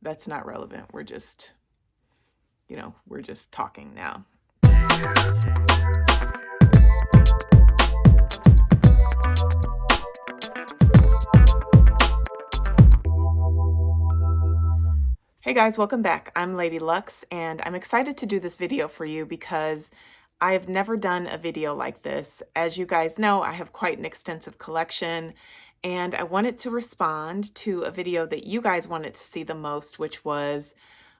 that's not relevant. We're just, we're just talking now. Hey guys, welcome back. I'm Lady Lux, and I'm excited to do this video for you because I have never done a video like this. As you guys know, I have quite an extensive collection, and I wanted to respond to a video that you guys wanted to see the most, which was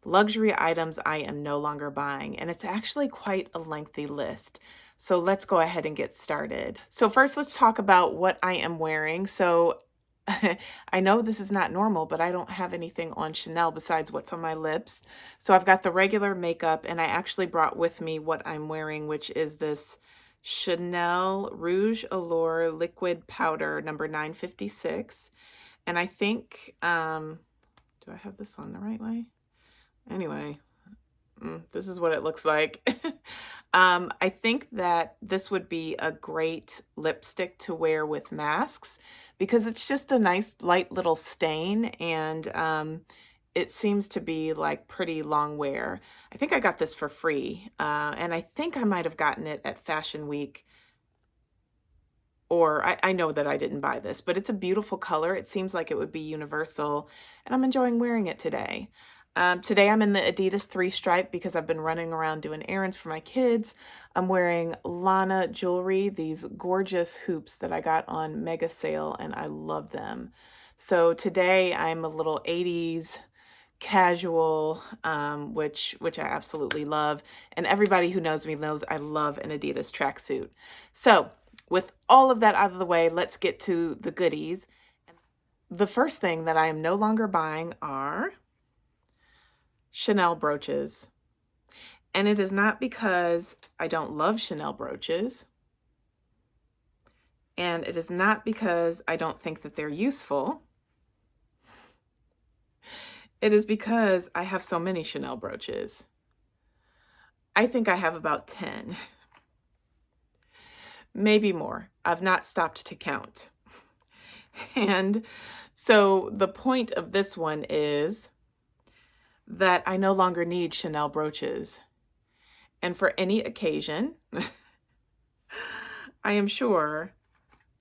luxury items I am no longer buying. And it's actually quite a lengthy list. So let's go ahead and get started. So first, let's talk about what I am wearing. So I know this is not normal, but I don't have anything on Chanel besides what's on my lips. So I've got the regular makeup, and I actually brought with me what I'm wearing, which is this Chanel Rouge Allure Liquid Powder number 956. And I think, do I have this on the right way? Anyway, this is what it looks like. I think that this would be a great lipstick to wear with masks because it's just a nice light little stain, and it seems to be like pretty long wear. I think I got this for free, and I think I might have gotten it at Fashion Week, or I know that I didn't buy this, but it's a beautiful color. It seems like it would be universal, and I'm enjoying wearing it today. Today I'm in the Adidas 3-stripe because I've been running around doing errands for my kids. I'm wearing Lana jewelry, these gorgeous hoops that I got on mega sale, and I love them. So today I'm a little 80s casual, which I absolutely love. And everybody who knows me knows I love an Adidas tracksuit. So with all of that out of the way, let's get to the goodies. The first thing that I am no longer buying are Chanel brooches. And it is not because I don't love Chanel brooches. And it is not because I don't think that they're useful. It is because I have so many Chanel brooches. I think I have about 10. Maybe more. I've not stopped to count. And so the point of this one is that I no longer need Chanel brooches. And for any occasion, I am sure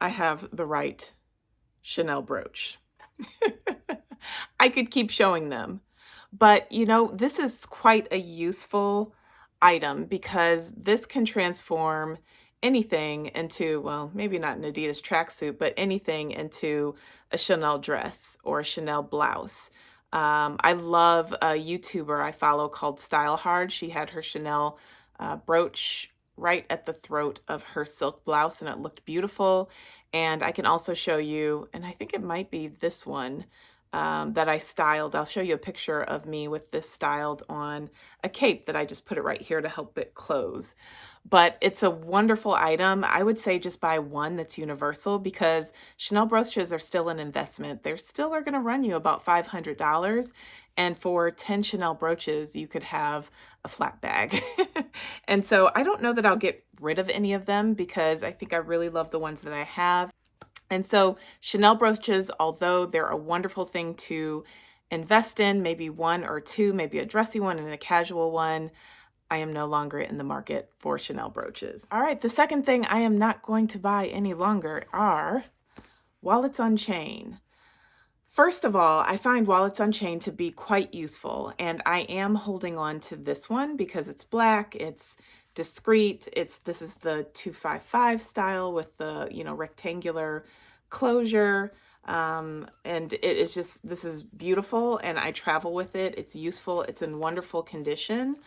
I have the right Chanel brooch. I could keep showing them. But, this is quite a useful item because this can transform anything into, well, maybe not an Adidas tracksuit, but anything into a Chanel dress or a Chanel blouse. I love a YouTuber I follow called Style Hard. She had her Chanel brooch right at the throat of her silk blouse, and it looked beautiful. And I can also show you, and I think it might be this one that I styled. I'll show you a picture of me with this styled on a cape that I just put it right here to help it close. But it's a wonderful item. I would say just buy one that's universal because Chanel brooches are still an investment. They still are going to run you about $500. And for 10 Chanel brooches, you could have a flat bag. And so I don't know that I'll get rid of any of them because I think I really love the ones that I have. And so Chanel brooches, although they're a wonderful thing to invest in, maybe one or two, maybe a dressy one and a casual one, I am no longer in the market for Chanel brooches. All right, the second thing I am not going to buy any longer are wallets on chain. First of all, I find wallets on chain to be quite useful, and I am holding on to this one because it's black, it's discreet, this is the 255 style with the, rectangular closure, and it is just, this is beautiful, and I travel with it. It's useful, it's in wonderful condition.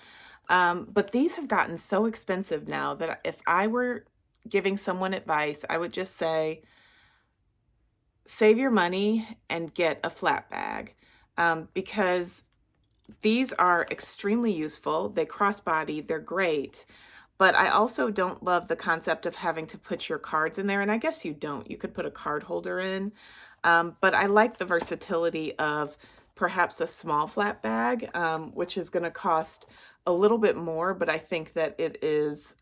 But these have gotten so expensive now that if I were giving someone advice, I would just say, save your money and get a flat bag, because these are extremely useful. They crossbody, they're great. But I also don't love the concept of having to put your cards in there. And I guess you don't. You could put a card holder in. But I like the versatility of perhaps a small flat bag, which is going to cost a little bit more, but I think that it is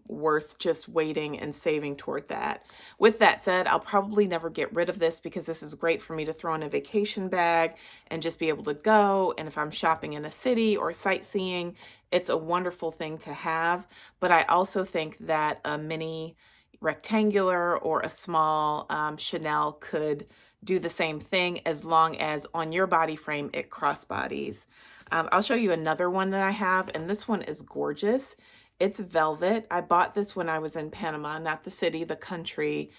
worth just waiting and saving toward that. With that said, I'll probably never get rid of this because this is great for me to throw in a vacation bag and just be able to go. And if I'm shopping in a city or sightseeing, it's a wonderful thing to have. But I also think that a mini rectangular or a small Chanel could do the same thing as long as on your body frame it crossbodies. I'll show you another one that I have, and this one is gorgeous. It's velvet. I bought this when I was in Panama, not the city, the country.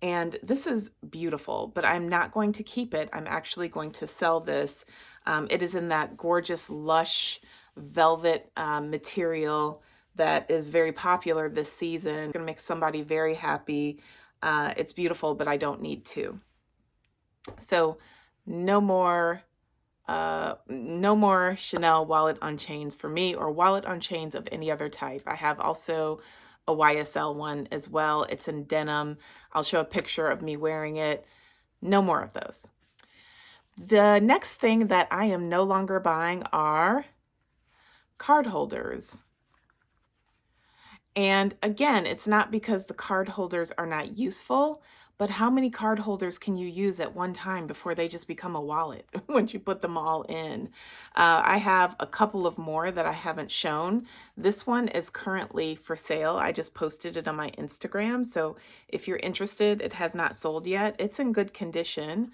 And this is beautiful, but I'm not going to keep it. I'm actually going to sell this. It is in that gorgeous, lush velvet material that is very popular this season. It's gonna make somebody very happy. It's beautiful, but I don't need to. So no more Chanel wallet on chains for me, or wallet on chains of any other type. I have also a YSL one as well. It's in denim. I'll show a picture of me wearing it. No more of those. The next thing that I am no longer buying are card holders. And again, it's not because the card holders are not useful, but how many card holders can you use at one time before they just become a wallet once you put them all in? I have a couple of more that I haven't shown. This one is currently for sale. I just posted it on my Instagram. So if you're interested, it has not sold yet. It's in good condition.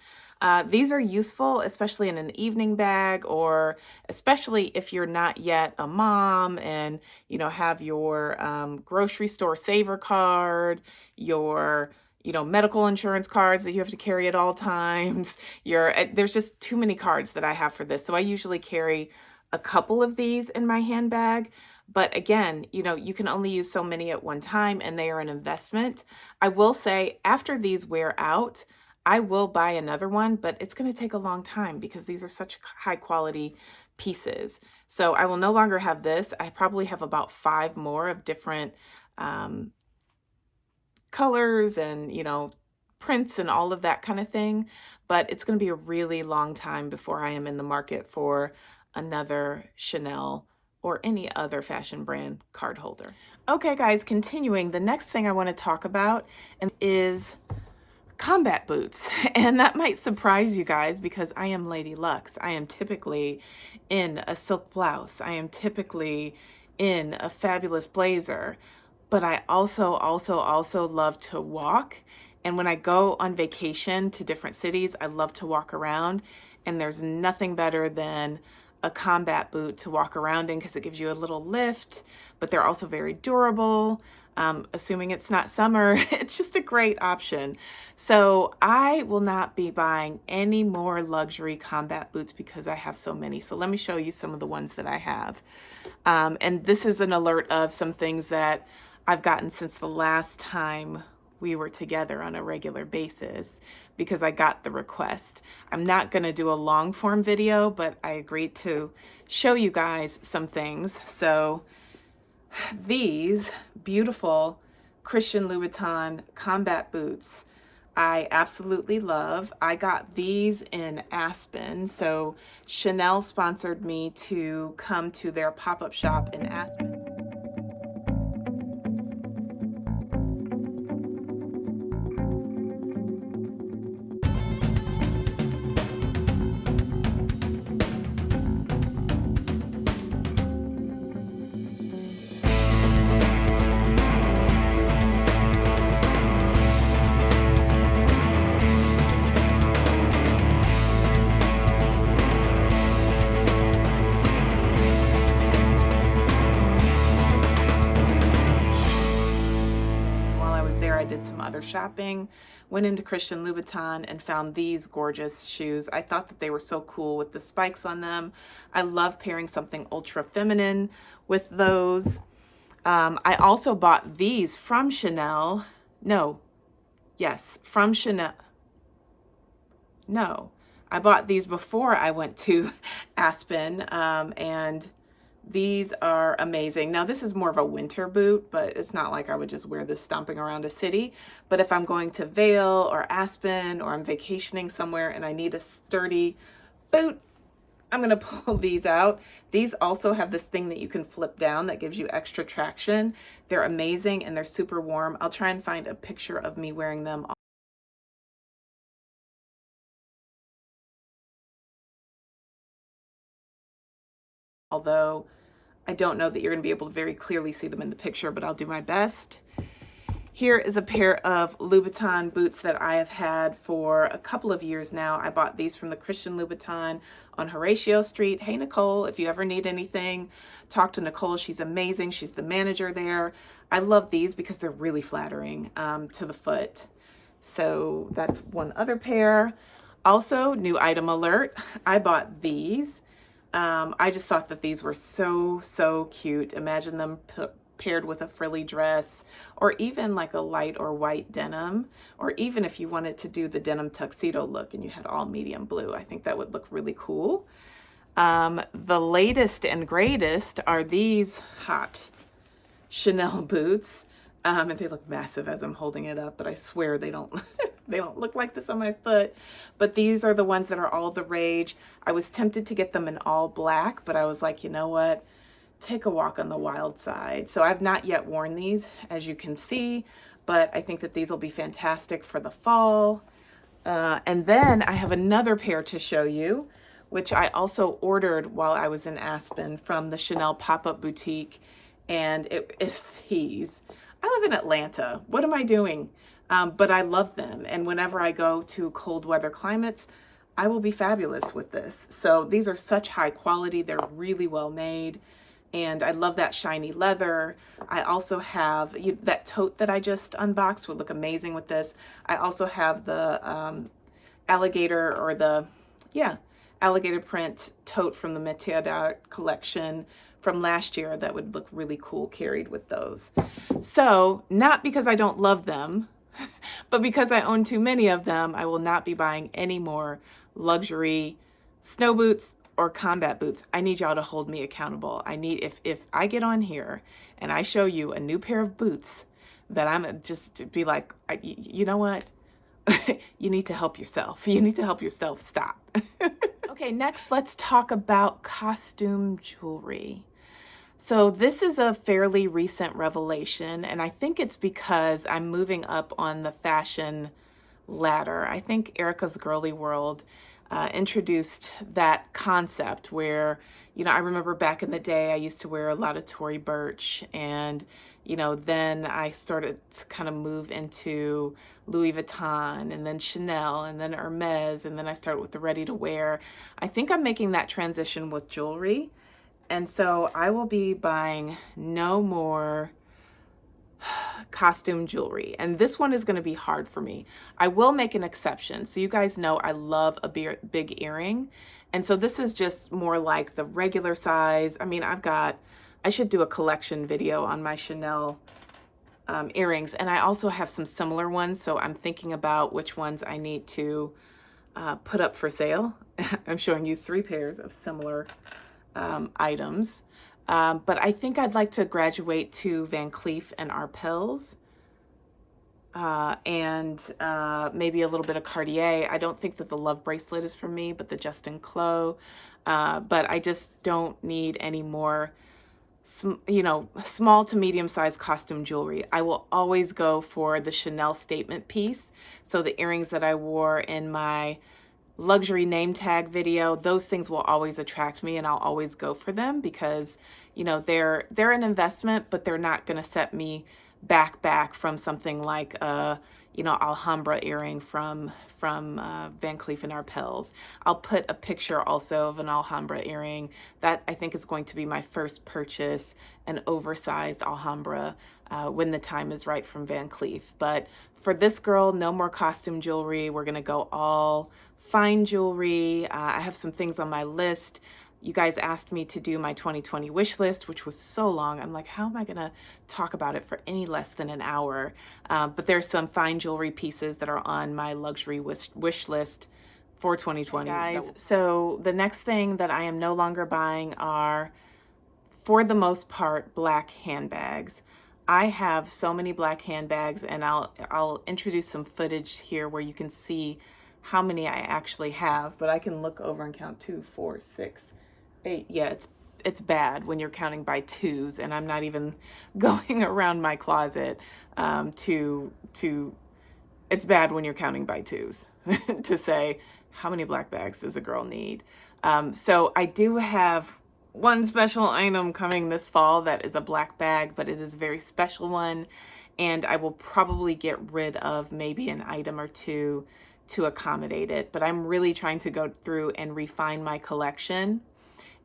These are useful, especially in an evening bag, or especially if you're not yet a mom and, you know, have your grocery store saver card, your medical insurance cards that you have to carry at all times. There's just too many cards that I have for this. So I usually carry a couple of these in my handbag. But again, you can only use so many at one time, and they are an investment. I will say after these wear out, I will buy another one, but it's going to take a long time because these are such high quality pieces. So I will no longer have this. I probably have about 5 more of different colors and, prints and all of that kind of thing. But it's going to be a really long time before I am in the market for another Chanel or any other fashion brand card holder. Okay, guys, continuing. The next thing I want to talk about is combat boots. And that might surprise you guys because I am Lady Luxe. I am typically in a silk blouse. I am typically in a fabulous blazer. But I also love to walk. And when I go on vacation to different cities, I love to walk around. And there's nothing better than a combat boot to walk around in because it gives you a little lift, but they're also very durable. Assuming it's not summer, it's just a great option. So I will not be buying any more luxury combat boots because I have so many. So let me show you some of the ones that I have. And this is an alert of some things that I've gotten since the last time we were together on a regular basis because I got the request. I'm not going to do a long form video, but I agreed to show you guys some things. So these beautiful Christian Louboutin combat boots, I absolutely love. I got these in Aspen. So Chanel sponsored me to come to their pop-up shop in Aspen. I did some other shopping, went into Christian Louboutin and found these gorgeous shoes. I thought that they were so cool with the spikes on them. I love pairing something ultra feminine with those. I also bought these from Chanel. From Chanel. No, I bought these before I went to Aspen, and these are amazing. Now, this is more of a winter boot, but it's not like I would just wear this stomping around a city. But if I'm going to Vail or Aspen, or I'm vacationing somewhere and I need a sturdy boot, I'm gonna pull these out. These also have this thing that you can flip down that gives you extra traction. They're amazing and they're super warm. I'll try and find a picture of me wearing them. Although I don't know that you're gonna be able to very clearly see them in the picture, but I'll do my best. Here is a pair of Louboutin boots that I have had for a couple of years now. I bought these from the Christian Louboutin on Horatio Street. Hey, Nicole, if you ever need anything, talk to Nicole. She's amazing. She's the manager there. I love these because they're really flattering to the foot. So that's one other pair. Also, new item alert. I bought these. I just thought that these were so cute. Imagine them paired with a frilly dress, or even like a light or white denim, or even if you wanted to do the denim tuxedo look and you had all medium blue, I think that would look really cool. The latest and greatest are these hot Chanel boots. And they look massive as I'm holding it up, but I swear they don't they don't look like this on my foot. But these are the ones that are all the rage. I was tempted to get them in all black, but I was like, you know what? Take a walk on the wild side. So I've not yet worn these, as you can see, but I think that these will be fantastic for the fall. And then I have another pair to show you, which I also ordered while I was in Aspen from the Chanel pop-up boutique, and it is these. I live in Atlanta. What am I doing? But I love them, and whenever I go to cold weather climates, I will be fabulous with this. So these are such high quality. They're really well made. And I love that shiny leather. I also have that tote that I just unboxed would look amazing with this. I also have the alligator, or the, yeah, alligator print tote from the Métier d'Art collection from last year that would look really cool carried with those. So not because I don't love them, but because I own too many of them, I will not be buying any more luxury snow boots or combat boots. I need y'all to hold me accountable. I need, if I get on here and I show you a new pair of boots that I'm just be like, you know what? You need to help yourself. You need to help yourself stop. Okay, next let's talk about costume jewelry. So this is a fairly recent revelation, and I think it's because I'm moving up on the fashion ladder. I think Erica's Girly World introduced that concept where, you know, I remember back in the day I used to wear a lot of Tory Burch, and, you know, then I started to kind of move into Louis Vuitton, and then Chanel, and then Hermes, and then I started with the ready to wear. I think I'm making that transition with jewelry. And so I will be buying no more costume jewelry. And this one is going to be hard for me. I will make an exception. So you guys know I love a big earring. And so this is just more like the regular size. I mean, I should do a collection video on my Chanel earrings. And I also have some similar ones. So I'm thinking about which ones I need to put up for sale. I'm showing you 3 pairs of similar items. But I think I'd like to graduate to Van Cleef and Arpels, and maybe a little bit of Cartier. I don't think that the Love Bracelet is for me, but the Justin Clos. But I just don't need any more, you know, small to medium sized costume jewelry. I will always go for the Chanel statement piece. So the earrings that I wore in my luxury name tag video, those things will always attract me, and I'll always go for them because, you know, they're an investment, but they're not going to set me back from something like you know, Alhambra earring from Van Cleef and Arpels. I'll put a picture also of an Alhambra earring that I think is going to be my first purchase, an oversized Alhambra, when the time is right, from Van Cleef. But for this girl, no more costume jewelry. We're gonna go all fine jewelry. I have some things on my list. You guys asked me to do my 2020 wish list, which was so long. I'm like, how am I gonna talk about it for any less than an hour? But there's some fine jewelry pieces that are on my luxury wish list for 2020. Hey guys, so the next thing that I am no longer buying are, for the most part, black handbags. I have so many black handbags, and I'll introduce some footage here where you can see how many I actually have, but I can look over and count 2, 4, 6, 8. Yeah, it's bad when you're counting by twos, and I'm not even going around my closet to it's bad when you're counting by twos to say how many black bags does a girl need. So I do have one special item coming this fall that is a black bag, but it is a very special one, and I will probably get rid of maybe an item or two to accommodate it. But I'm really trying to go through and refine my collection,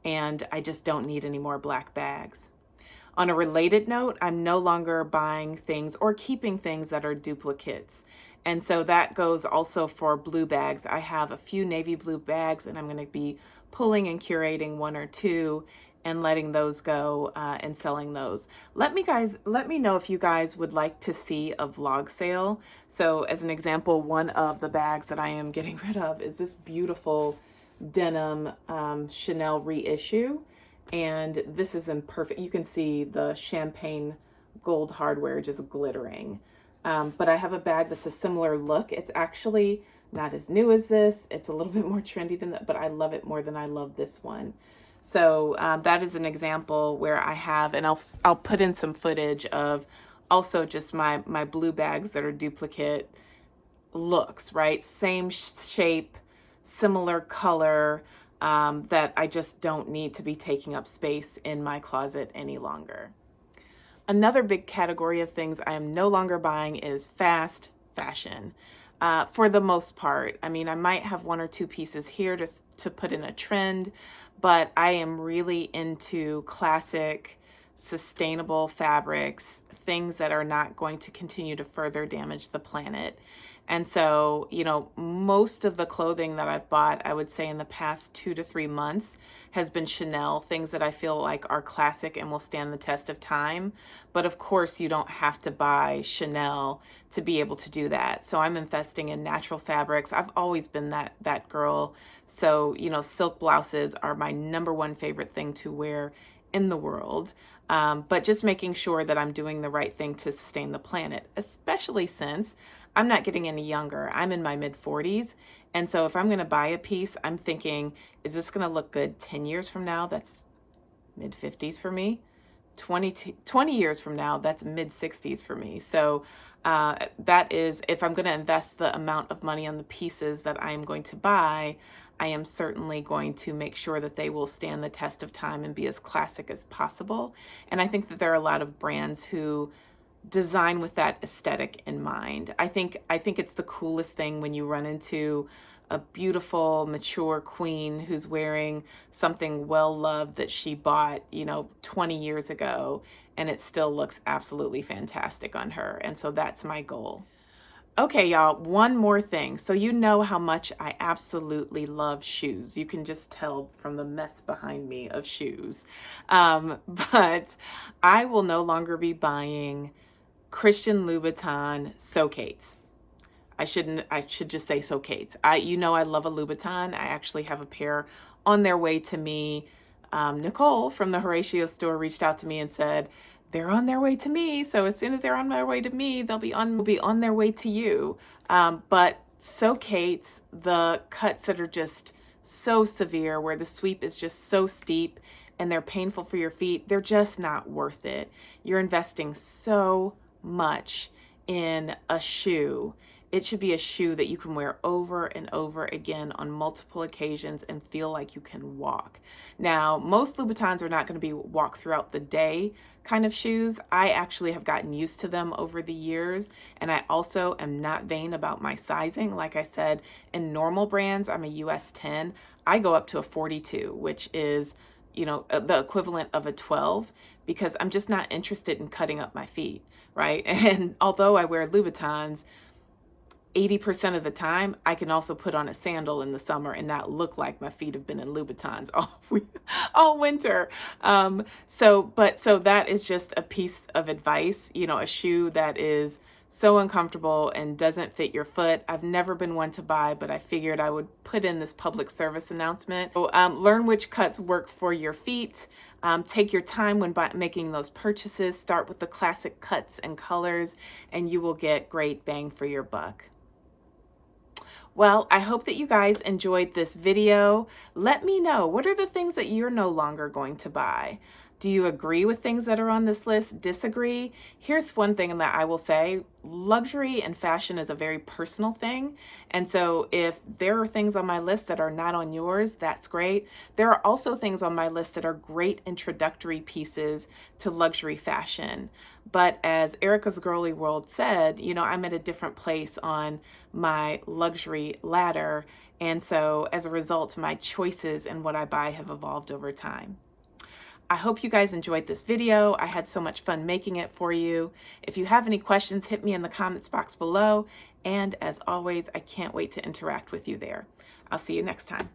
and I just don't need any more black bags. On a related note, I'm no longer buying things or keeping things that are duplicates. And so that goes also for blue bags. I have a few navy blue bags, and I'm going to be pulling and curating one or two and letting those go and selling those. Let me know if you guys would like to see a vlog sale. So as an example, one of the bags that I am getting rid of is this beautiful denim Chanel reissue. And this is in perfect, you can see the champagne gold hardware just glittering. But I have a bag that's a similar look. It's actually not as new as this. It's a little bit more trendy than that, but I love it more than I love this one. So that is an example where I have, and I'll put in some footage of also just my blue bags that are duplicate looks, right? Same shape, similar color, that I just don't need to be taking up space in my closet any longer. Another big category of things I am no longer buying is fast fashion. For the most part, I mean, I might have one or two pieces here to put in a trend, but I am really into classic, sustainable fabrics, things that are not going to continue to further damage the planet. And so, you know, most of the clothing that I've bought, I would say in the past 2 to 3 months, has been Chanel, things that I feel like are classic and will stand the test of time. But of course, you don't have to buy Chanel to be able to do that. So I'm investing in natural fabrics. I've always been that girl. So, you know, silk blouses are my #1 favorite thing to wear in the world. But just making sure that I'm doing the right thing to sustain the planet, especially since I'm not getting any younger. I'm in my mid-40s. And so if I'm going to buy a piece, I'm thinking, is this going to look good 10 years from now? That's mid-50s for me. 20 years from now, that's mid-60s for me. So that is, if I'm going to invest the amount of money on the pieces that I'm going to buy, I am certainly going to make sure that they will stand the test of time and be as classic as possible. And I think that there are a lot of brands who design with that aesthetic in mind. I think it's the coolest thing when you run into a beautiful, mature queen who's wearing something well-loved that she bought, you know, 20 years ago, and it still looks absolutely fantastic on her. And so that's my goal. Okay, y'all, one more thing. So you know how much I absolutely love shoes. You can just tell from the mess behind me of shoes. But I will no longer be buying Christian Louboutin socates. I should just say socates. You know I love a Louboutin. I actually have a pair on their way to me. Nicole from the Horatio store reached out to me and said, they're on their way to me. So as soon as they're on my way to me, they'll be on their way to you. But socates, the cuts that are just so severe, where the sweep is just so steep and they're painful for your feet, they're just not worth it. You're investing so much in a shoe. It should be a shoe that you can wear over and over again on multiple occasions and feel like you can walk. Now, most Louboutins are not going to be walk throughout the day kind of shoes. I actually have gotten used to them over the years, and I also am not vain about my sizing. Like I said, in normal brands, I'm a US 10. I go up to a 42, which is, you know, the equivalent of a 12, because I'm just not interested in cutting up my feet, right? And although I wear Louboutins 80% of the time, I can also put on a sandal in the summer and not look like my feet have been in Louboutins all winter. So that is just a piece of advice, you know, a shoe that is so uncomfortable and doesn't fit your foot. I've never been one to buy, but I figured I would put in this public service announcement. So, learn which cuts work for your feet. Take your time when making those purchases. Start with the classic cuts and colors, and you will get great bang for your buck. Well, I hope that you guys enjoyed this video. Let me know, what are the things that you're no longer going to buy? Do you agree with things that are on this list? Disagree? Here's one thing that I will say, luxury and fashion is a very personal thing. And so if there are things on my list that are not on yours, that's great. There are also things on my list that are great introductory pieces to luxury fashion. But as Erica's Girly World said, you know, I'm at a different place on my luxury ladder. And so as a result, my choices and what I buy have evolved over time. I hope you guys enjoyed this video. I had so much fun making it for you. If you have any questions, hit me in the comments box below. And as always, I can't wait to interact with you there. I'll see you next time.